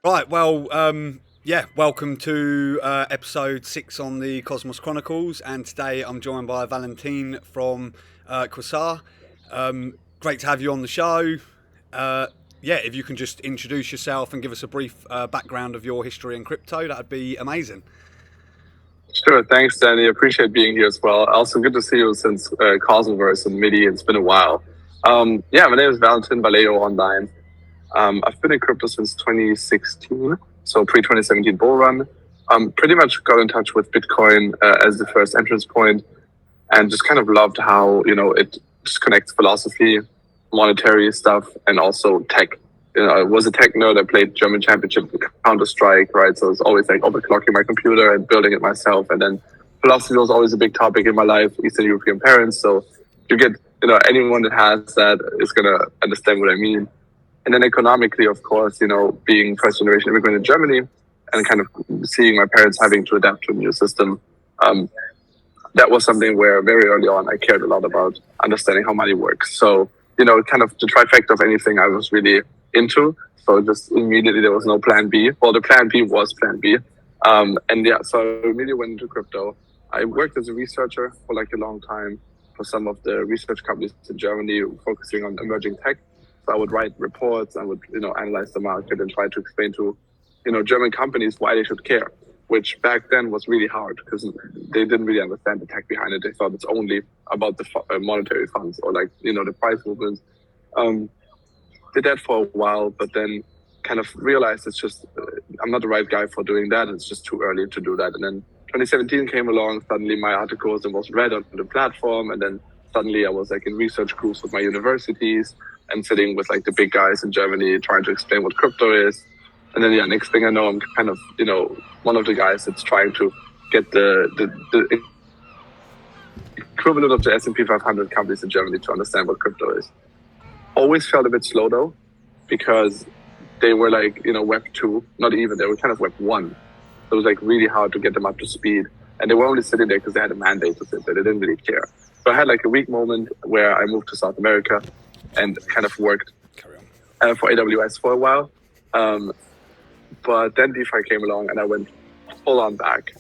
Right, well, welcome to episode 6 on the Cosmos Chronicles, and today I'm joined by Valentin from Quasar. Great to have you on the show. If you can just introduce yourself and give us a brief background of your history in crypto, that'd be amazing. Sure, thanks, Danny. Appreciate being here as well. Also, good to see you since Cosmoverse and MIDI. It's been a while. My name is Valentin Vallejo online. I've been in crypto since 2016, so pre-2017 bull run. Pretty much got in touch with Bitcoin as the first entrance point, and just kind of loved how it just connects philosophy, monetary stuff, and also tech. I was a tech nerd. I played German Championship Counter-Strike, right? So it's always like overclocking my computer and building it myself. And then philosophy was always a big topic in my life. Eastern European parents, so you get anyone that has that is gonna understand what I mean. And then economically, of course, being first generation immigrant in Germany and kind of seeing my parents having to adapt to a new system, that was something where very early on I cared a lot about understanding how money works. So, kind of the trifecta of anything I was really into. So just immediately there was no plan B. Well, the plan B was plan B. So I immediately went into crypto. I worked as a researcher for like a long time for some of the research companies in Germany focusing on emerging tech. So I would write reports, I would, analyze the market and try to explain to, German companies why they should care, which back then was really hard because they didn't really understand the tech behind it. They thought it's only about the monetary funds or like, the price movements. Did that for a while, but then kind of realized it's just, I'm not the right guy for doing that. It's just too early to do that. And then 2017 came along, suddenly my articles and was read on the platform. And then suddenly I was like in research groups with my universities and sitting with like the big guys in Germany trying to explain what crypto is. And then, next thing I know, I'm kind of, one of the guys that's trying to get the equivalent of the S&P 500 companies in Germany to understand what crypto is. Always felt a bit slow though, because they were like, Web 2, not even, they were kind of Web 1. So it was like really hard to get them up to speed. And they were only sitting there because they had a mandate to sit there. They didn't really care. So I had like a weak moment where I moved to South America and kind of worked for AWS for a while. But then DeFi came along and I went full on back.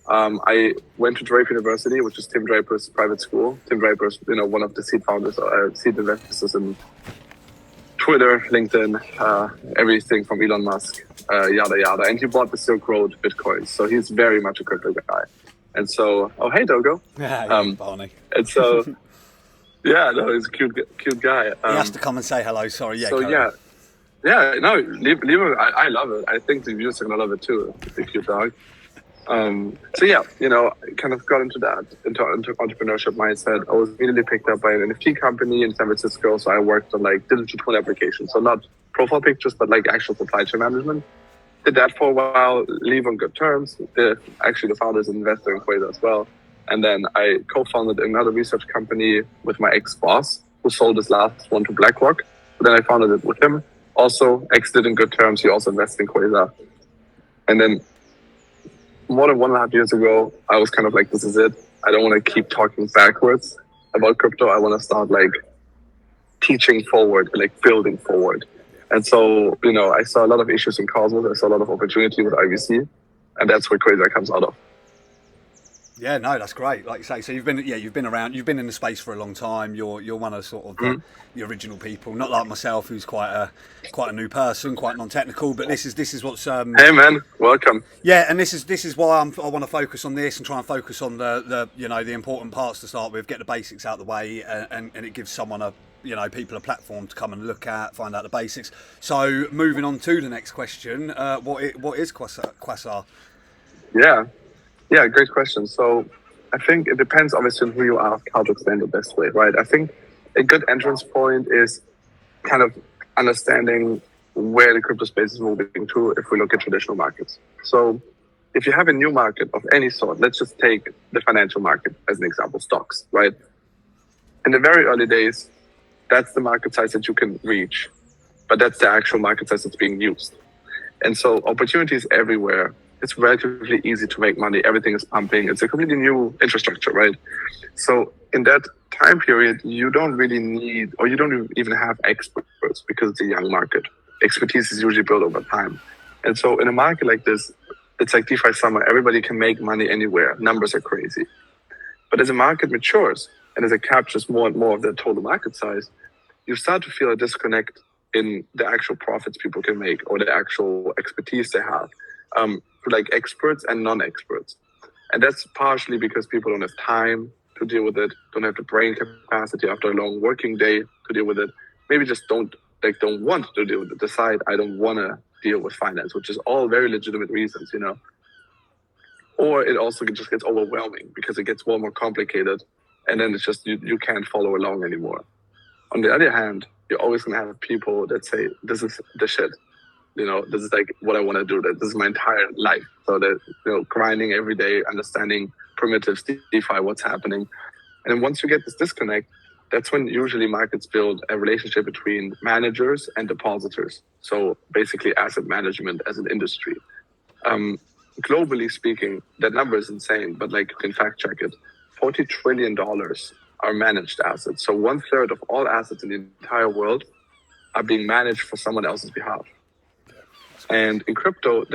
I went to Draper University, which is Tim Draper's private school. Tim Draper's, one of the seed founders, seed investors in Twitter, LinkedIn, everything from Elon Musk, yada, yada. And he bought the Silk Road Bitcoin. So he's very much a crypto guy. And so, oh, hey, Dogo. Barney. And so, he's a cute guy. He has to come and say hello, sorry. Leave him. I love it. I think the viewers are going to love it too. It's a cute dog. Kind of got into entrepreneurship mindset. I was immediately picked up by an NFT company in San Francisco. So I worked on like digital twin applications. So not profile pictures, but like actual supply chain management. Did that for a while, leave on good terms. Actually, the founder is an investor in Quasar as well. And then I co-founded another research company with my ex-boss, who sold his last one to BlackRock. But then I founded it with him. Also exited in good terms. He also invested in Quasar. And then more than 1.5 years ago, I was kind of like, this is it. I don't want to keep talking backwards about crypto. I want to start like teaching forward, like building forward. And so, I saw a lot of issues in Cosmos. I saw a lot of opportunity with IVC, and that's where Quasar comes out of. Yeah, no, that's great. Like you say, so you've been around, you've been in the space for a long time. You're one of sort of the original people, not like myself, who's quite a new person, quite non-technical. But this is what's. Hey man, welcome. Yeah, and this is why I want to focus on this and try and focus on the important parts to start with, get the basics out of the way, and it gives someone people a platform to come and look at, find out the basics. So moving on to the next question, what is Quasar? Yeah, great question. So I think it depends obviously on who you ask how to explain the best way, right? I think a good entrance point is kind of understanding where the crypto space is moving to if we look at traditional markets. So if you have a new market of any sort, let's just take the financial market as an example, stocks, right? In the very early days, that's the market size that you can reach, but that's the actual market size that's being used. And so opportunities everywhere. It's relatively easy to make money. Everything is pumping. It's a completely new infrastructure, right? So in that time period, you don't really need, or you don't even have experts because it's a young market. Expertise is usually built over time. And so in a market like this, it's like DeFi summer. Everybody can make money anywhere. Numbers are crazy. But as a market matures and as it captures more and more of the total market size, you start to feel a disconnect in the actual profits people can make or the actual expertise they have, for like experts and non-experts. And that's partially because people don't have time to deal with it, don't have the brain capacity after a long working day to deal with it. Maybe just don't want to deal with it. Decide I don't want to deal with finance, which is all very legitimate reasons, you know. Or it also just gets overwhelming because it gets more and more complicated, and then it's just you can't follow along anymore. On the other hand, you're always gonna have people that say, "This is the shit." You know, this is like what I want to do. That this is my entire life. So that, you know, grinding every day, understanding primitives, DeFi, what's happening, and then once you get this disconnect, that's when usually markets build a relationship between managers and depositors. So basically, asset management as an industry. Globally speaking, that number is insane, but like you can fact check it. $40 trillion are managed assets. So 1/3 of all assets in the entire world are being managed for someone else's behalf. And in crypto,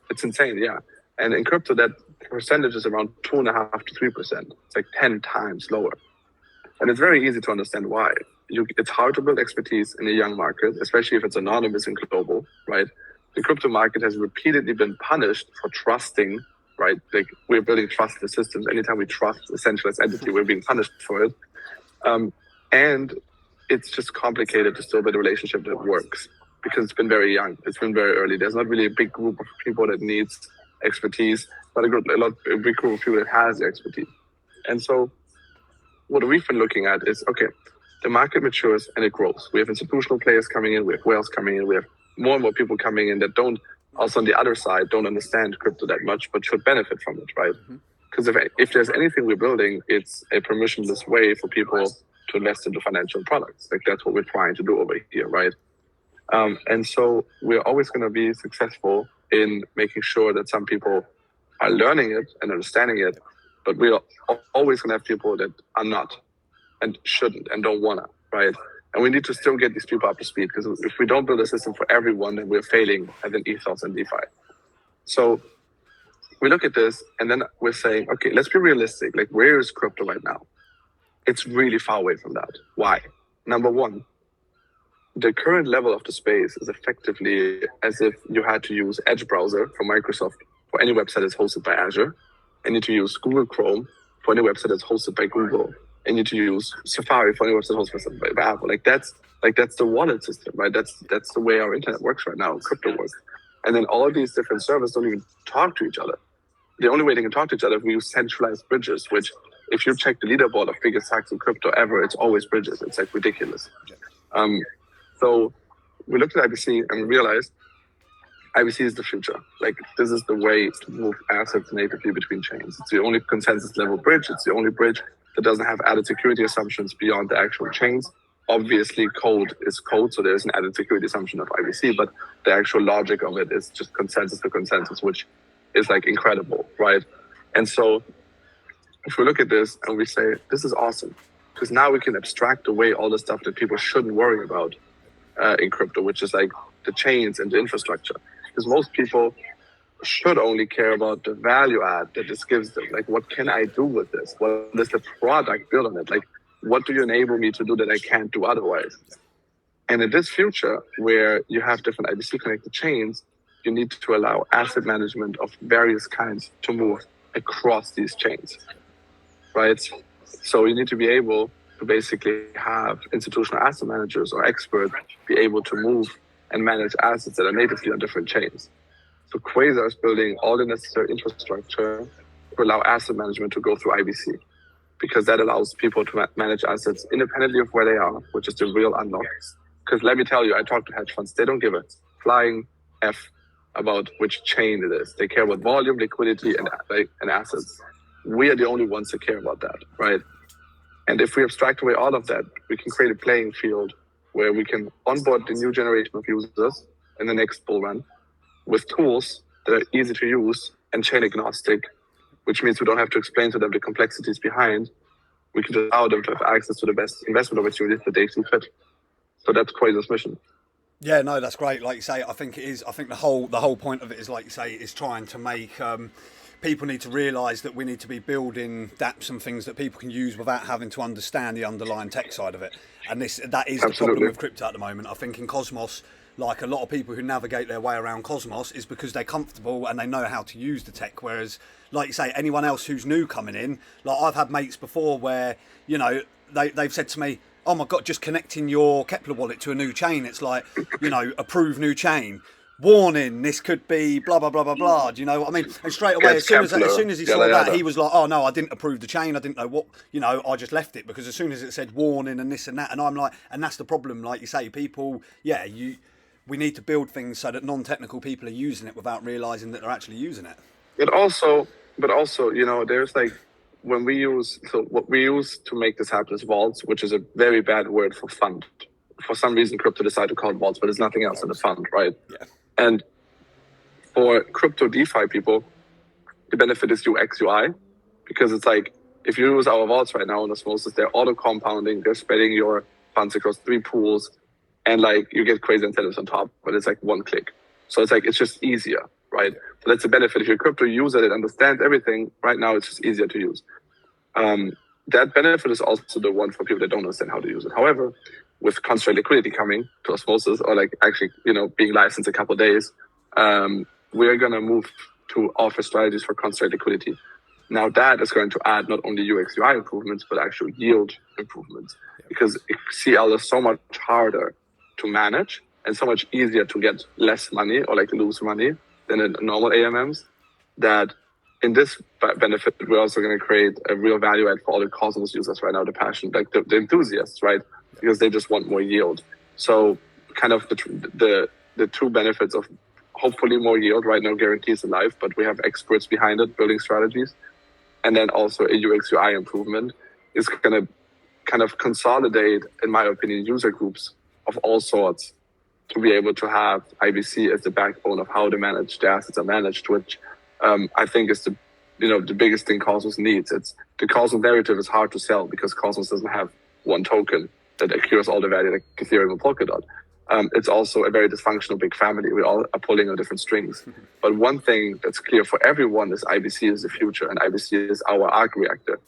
it's insane, yeah. And in crypto, that percentage is around 2.5% to 3%. It's like 10 times lower. And it's very easy to understand why. It's hard to build expertise in a young market, especially if it's anonymous and global, right? The crypto market has repeatedly been punished for trusting, right? Like we're building trustless systems. Anytime we trust a centralized entity, we're being punished for it. And it's just complicated to still build a relationship that works because it's been very young. It's been very early. There's not really a big group of people that needs expertise, but a big group of people that has the expertise. And so what we've been looking at is, okay, the market matures and it grows. We have institutional players coming in, we have whales coming in, we have more and more people coming in that don't, also on the other side, don't understand crypto that much, but should benefit from it, right? Because if there's anything we're building, it's a permissionless way for people to invest into financial products. Like that's what we're trying to do over here, right? And so we're always going to be successful in making sure that some people are learning it and understanding it, but we're always going to have people that are not and shouldn't and don't want to, right? And we need to still get these people up to speed, because if we don't build a system for everyone, then we're failing as an ethos and DeFi. So we look at this and then we're saying, okay, let's be realistic. Like, where is crypto right now? It's really far away from that. Why? Number one, the current level of the space is effectively as if you had to use Edge browser from Microsoft for any website that's hosted by Azure, and you need to use Google Chrome for any website that's hosted by Google, and you need to use Safari for any website hosted by Apple. Like that's the wallet system, right? That's the way our internet works right now, crypto works. And then all these different servers don't even talk to each other. The only way they can talk to each other is if we use centralized bridges, which if you check the leaderboard of biggest hacks in crypto ever, it's always bridges. It's like ridiculous. So we looked at IBC and we realized IBC is the future. Like, this is the way to move assets natively between chains. It's the only consensus level bridge. It's the only bridge that doesn't have added security assumptions beyond the actual chains. Obviously, code is code, so there's an added security assumption of IBC, but the actual logic of it is just consensus to consensus, which is like incredible, right? And so if we look at this and we say, this is awesome, because now we can abstract away all the stuff that people shouldn't worry about in crypto, which is like the chains and the infrastructure. Because most people should only care about the value add that this gives them. Like, what can I do with this? What is the product built on it? Like, what do you enable me to do that I can't do otherwise? And in this future, where you have different IBC connected chains, you need to allow asset management of various kinds to move across these chains, right? So you need to be able to basically have institutional asset managers or experts be able to move and manage assets that are natively on different chains. So Quasar is building all the necessary infrastructure to allow asset management to go through IBC, because that allows people to manage assets independently of where they are, which is the real unlock. Because let me tell you, I talk to hedge funds, they don't give a flying F about which chain it is. They care about volume, liquidity, and assets. We are the only ones that care about that, right? And if we abstract away all of that, we can create a playing field where we can onboard the new generation of users in the next bull run with tools that are easy to use and chain agnostic, which means we don't have to explain to them the complexities behind. We can just allow them to have access to the best investment opportunities that they see fit. So that's Quasar's mission. Yeah, no, that's great. Like you say, I think it is. I think the whole point of it is, like you say, is trying to make people need to realise that we need to be building dApps and things that people can use without having to understand the underlying tech side of it. And that is the problem Absolutely. with crypto at the moment. I think in Cosmos, like a lot of people who navigate their way around Cosmos is because they're comfortable and they know how to use the tech. Whereas, like you say, anyone else who's new coming in, like I've had mates before where they've said to me, oh my god, just connecting your Kepler wallet to a new chain, it's like, approve new chain, warning, this could be blah blah blah blah blah. Do you know what I mean? And straight away, Gets as soon as he saw yada that, yada. he was like, oh no, I didn't approve the chain, I didn't know what, I just left it, because as soon as it said warning and this and that, and I'm like, and that's the problem, like you say, people, we need to build things so that non-technical people are using it without realizing that they're actually using it. It also, but also, there's like when we use, so what we use to make this happen is vaults, which is a very bad word for fund. For some reason, crypto decided to call it vaults, but it's nothing else than a fund, right? Yeah. And for crypto DeFi people, the benefit is UX UI, because it's like, if you use our vaults right now on Osmosis, they're auto compounding, they're spreading your funds across 3 pools, and like you get crazy incentives on top, but it's like one click. So it's like, it's just easier, right? So that's the benefit. If you're a crypto user that understands everything, right now it's just easier to use. That benefit is also the one for people that don't understand how to use it. However, with constrained liquidity coming to Osmosis, or like actually, being licensed a couple of days, we're going to move to offer strategies for constrained liquidity. Now that is going to add not only UX UI improvements, but actual yield improvements, because CL is so much harder to manage and so much easier to get less money or like lose money than in normal AMMs, that in this benefit, we're also going to create a real value add for all the Cosmos users right now, the passion, like the enthusiasts, right? Because they just want more yield. So kind of the two benefits of hopefully more yield, right? No guarantees in life, but we have experts behind it building strategies. And then also a UX UI improvement is going to kind of consolidate, in my opinion, user groups of all sorts to be able to have IBC as the backbone of how to manage the assets are managed, which I think is the biggest thing Cosmos needs. It's the Cosmos narrative is hard to sell because Cosmos doesn't have one token that accrues all the value like Ethereum and Polkadot. It's also a very dysfunctional big family. We all are pulling on different strings. But one thing that's clear for everyone is IBC is the future, and IBC is our arc reactor.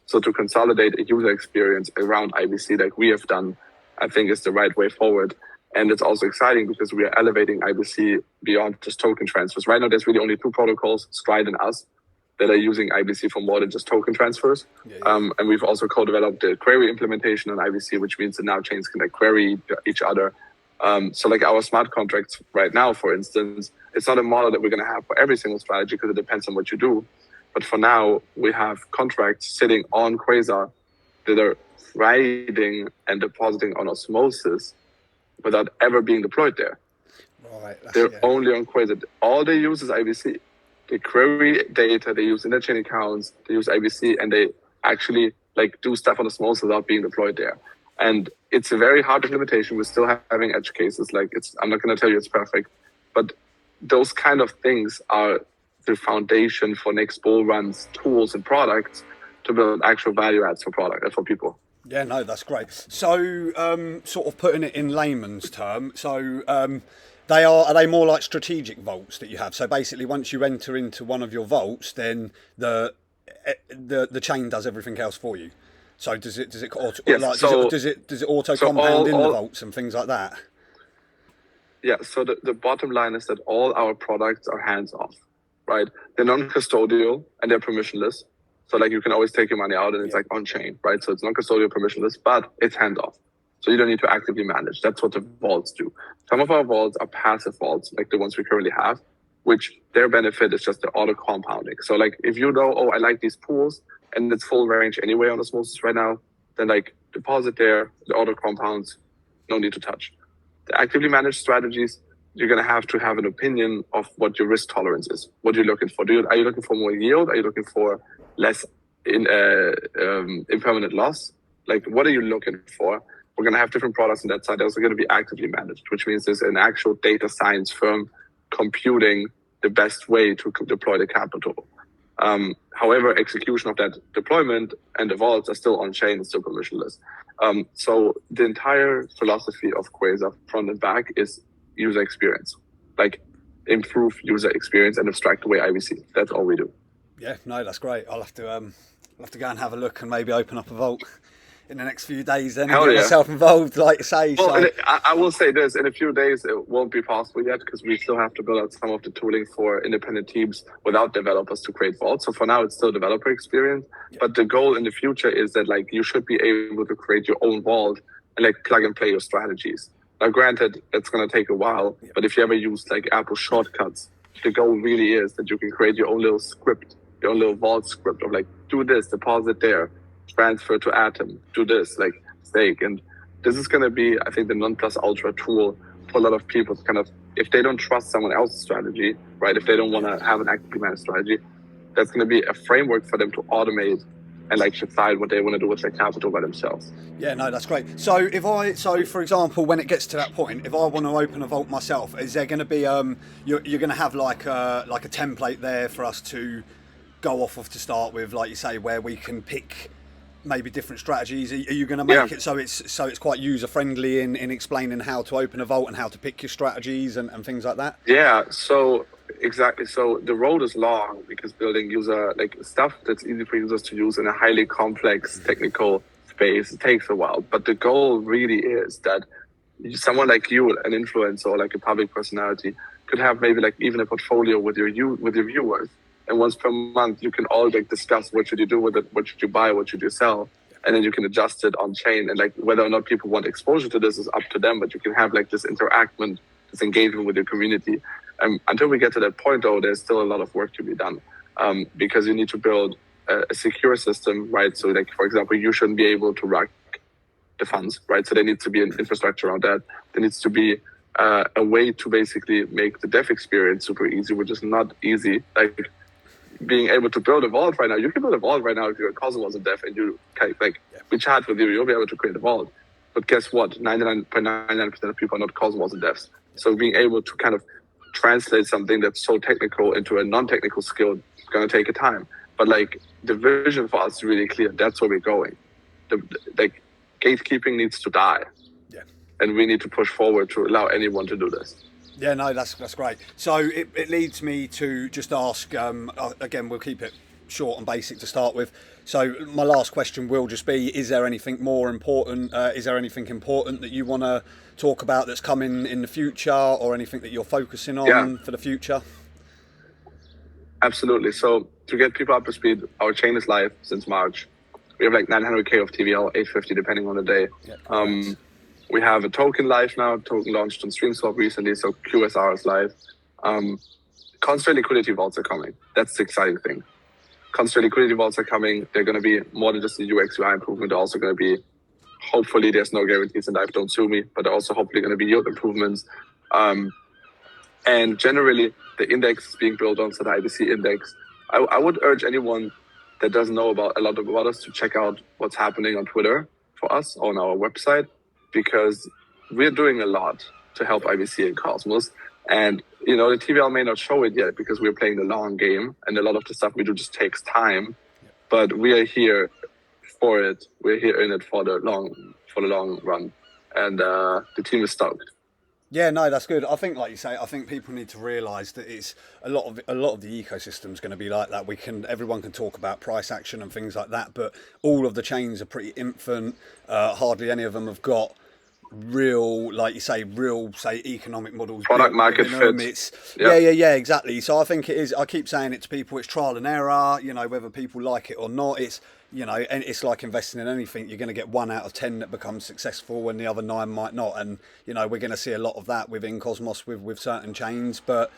So to consolidate a user experience around IBC like we have done, I think is the right way forward. And it's also exciting because we are elevating IBC beyond just token transfers. Right now, there's really only 2 protocols, Stride and us, that are using IBC for more than just token transfers. And we've also co-developed the query implementation on IBC, which means that now chains can like query each other. So like our smart contracts right now, for instance, it's not a model that we're going to have for every single strategy because it depends on what you do. But for now, we have contracts sitting on Quasar that are writing and depositing on Osmosis without ever being deployed there. Right. They're only on Quasar. All they use is IBC. They query data, they use interchain accounts, they use IBC, and they actually like do stuff on Osmosis without being deployed there. And it's a very hard implementation. We're still having edge cases. Like I'm not going to tell you it's perfect, but those kind of things are the foundation for next bull runs, tools and products to build actual value adds for people. Yeah, no, that's great. So, sort of putting it in layman's term, so are they more like strategic vaults that you have? So basically, once you enter into one of your vaults, then the chain does everything else for you. So does it auto, yes, like, so, does it auto compound in the vaults and things like that? Yeah. So the bottom line is that all our products are hands off, right? They're non-custodial and they're permissionless. So like you can always take your money out and it's like on chain, right? So it's non-custodial, permissionless, but it's hands off. So you don't need to actively manage. That's what the vaults do. Some of our vaults are passive vaults, like the ones we currently have, which their benefit is just the auto compounding. So like if you know, oh, I like these pools and it's full range anyway on Osmosis right now, then like deposit there, the auto compounds, no need to touch. The actively managed strategies, you're going to have an opinion of what your risk tolerance is. What you're looking for. Are you looking for more yield? Are you looking for less impermanent loss? Like, what are you looking for? We're going to have different products on that side. They're also going to be actively managed, which means there's an actual data science firm computing the best way to deploy the capital. However, execution of that deployment and the vaults are still on chain and still permissionless. So the entire philosophy of Quasar front and back is user experience, like improve user experience and abstract away IBC. That's all we do. Yeah, no, that's great. I'll have to go and have a look and maybe open up a vault in the next few days then and get myself involved, like you say. Well, so. I will say this, in a few days it won't be possible yet because we still have to build out some of the tooling for independent teams without developers to create vaults. So for now it's still developer experience, but the goal in the future is that like you should be able to create your own vault and like plug and play your strategies. Now granted, it's going to take a while, but if you ever use like Apple shortcuts, the goal really is that you can create your own little script, your own little vault script of like, do this, deposit there, transfer to Atom, do this, like stake. And this is going to be, I think, the non plus ultra tool for a lot of people to kind of, if they don't trust someone else's strategy, right? If they don't want to have an actively managed strategy, that's going to be a framework for them to automate and like decide what they want to do with their capital by themselves. Yeah, no, that's great. So for example, when it gets to that point, if I want to open a vault myself, is there going to be you're going to have like a template there for us to go off of to start with, like you say, where we can pick maybe different strategies? Are you going to make it so it's quite user friendly in explaining how to open a vault and how to pick your strategies and things like that? Yeah, so exactly. So the road is long because building user like stuff that's easy for users to use in a highly complex technical space, it takes a while. But the goal really is that someone like you, an influencer or like a public personality, could have maybe like even a portfolio with your viewers. And once per month, you can all like discuss what should you do with it, what should you buy, what should you sell, and then you can adjust it on chain. And like whether or not people want exposure to this is up to them, but you can have like this interaction, this engagement with your community. Until we get to that point, though, there's still a lot of work to be done because you need to build a secure system, right? So like, for example, you shouldn't be able to rack the funds, right? So there needs to be an infrastructure around that. There needs to be a way to basically make the dev experience super easy, which is not easy. Like being able to build a vault right now, you can build a vault right now if you're a Cosmos and dev and you we chat with you, you'll be able to create a vault. But guess what? 99.99% of people are not Cosmos and devs. So being able to kind of translate something that's so technical into a non-technical skill is going to take a time. But like the vision for us is really clear. That's where we're going. Like gatekeeping needs to die. Yeah. And we need to push forward to allow anyone to do this. Yeah, no, that's great. So it leads me to just ask, again, we'll keep it short and basic to start with. So my last question will just be, is there anything more important? Is there anything important that you want to talk about that's coming in the future or anything that you're focusing on for the future? Absolutely. So to get people up to speed, our chain is live since March. We have like 900K of TVL, 850 depending on the day. Yeah, we have a token live now. Token launched on StreamSwap recently, so QSR is live. Constant liquidity vaults are coming. That's the exciting thing. Constant liquidity vaults are coming. They're going to be more than just a UX UI improvement. They're also going to be, hopefully, there's no guarantees in life, don't sue me, but they're also hopefully going to be yield improvements. And generally, the index is being built on, so the IBC index. I would urge anyone that doesn't know a lot about us to check out what's happening on Twitter for us on our website, because we're doing a lot to help IBC and Cosmos. And, the TVL may not show it yet because we're playing the long game and a lot of the stuff we do just takes time. But we are here for it. We're here in it for the long run. And the team is stoked. Yeah, no, that's good. I think, like you say, I think people need to realise that it's a lot of the ecosystem is going to be like that. Everyone can talk about price action and things like that, but all of the chains are pretty infant. Hardly any of them have got real economic models, product market fit. Yeah, exactly. So I think it is. I keep saying it to people. It's trial and error. Whether people like it or not. It's and it's like investing in anything. You're going to get 1 out of 10 that becomes successful, when the other 9 might not. And we're going to see a lot of that within Cosmos with certain chains. But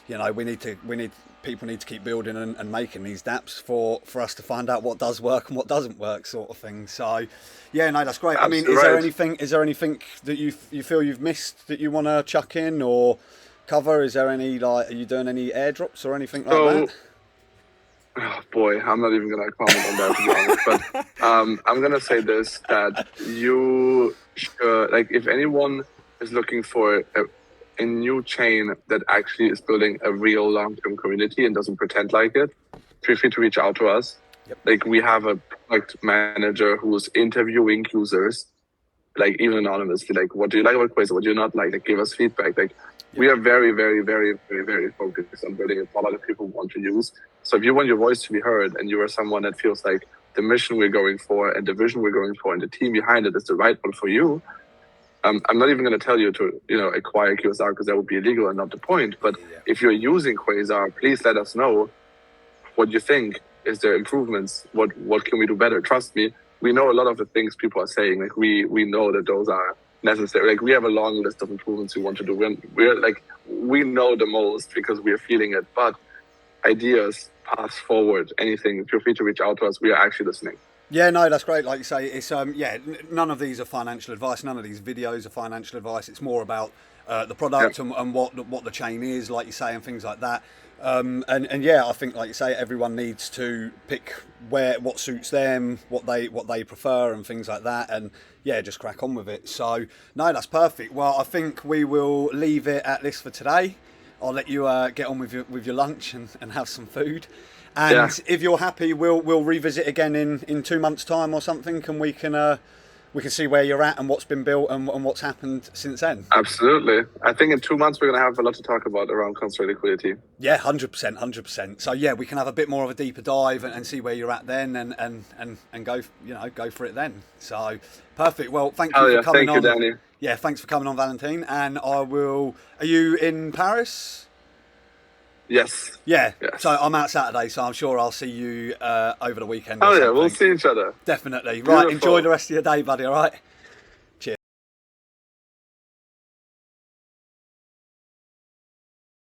people need to keep building and making these dApps for us to find out what does work and what doesn't work, sort of thing. So, yeah, no, that's great. Absolutely. I mean, is there anything that you feel you've missed that you want to chuck in or cover? Is there any are you doing any airdrops or anything like that? Oh boy, I'm not even gonna comment on that, to be honest. But I'm gonna say this: that you should, if anyone is looking for a new chain that actually is building a real long-term community and doesn't pretend like it, feel free to reach out to us. Yep. Like, we have a product manager who's interviewing users, like, even anonymously. Like, what do you like about Quasar? What do you not like? Like, give us feedback. Like, we are very, very, very, very, very focused on building a product that people want to use. So if you want your voice to be heard, and you are someone that feels like the mission we're going for and the vision we're going for and the team behind it is the right one for you, I'm not even going to tell you to, acquire QSR, because that would be illegal and not the point. But if you're using Quasar, please let us know what you think. Is there improvements? What can we do better? Trust me, we know a lot of the things people are saying. Like, we know that those are necessary. Like, we have a long list of improvements we want to do. We're like, we know the most because we are feeling it. But ideas, paths forward, anything, feel free to reach out to us. We are actually listening. Yeah, no, that's great. Like you say, it's none of these are financial advice. None of these videos are financial advice. It's more about the product and what the chain is, like you say, and things like that. And yeah, I think, like you say, everyone needs to pick what suits them, what they prefer, and things like that. And yeah, just crack on with it. So no, that's perfect. Well, I think we will leave it at this for today. I'll let you get on with your lunch and have some food. And if you're happy, we'll revisit again in 2 months' time or something, and we can see where you're at and what's been built and what's happened since then. Absolutely. I think in 2 months we're going to have a lot to talk about around constraint liquidity. Yeah, 100%. So yeah, we can have a bit more of a deeper dive and see where you're at then, and go for it then. So perfect. Well, thank you for coming on. Thank you, Danny. Yeah, thanks for coming on, Valentin. And I will. Are you in Paris? Yes. Yeah. Yes. So I'm out Saturday, so I'm sure I'll see you over the weekend. Oh yeah, we'll see each other. Definitely. Beautiful. Right. Enjoy the rest of your day, buddy. All right.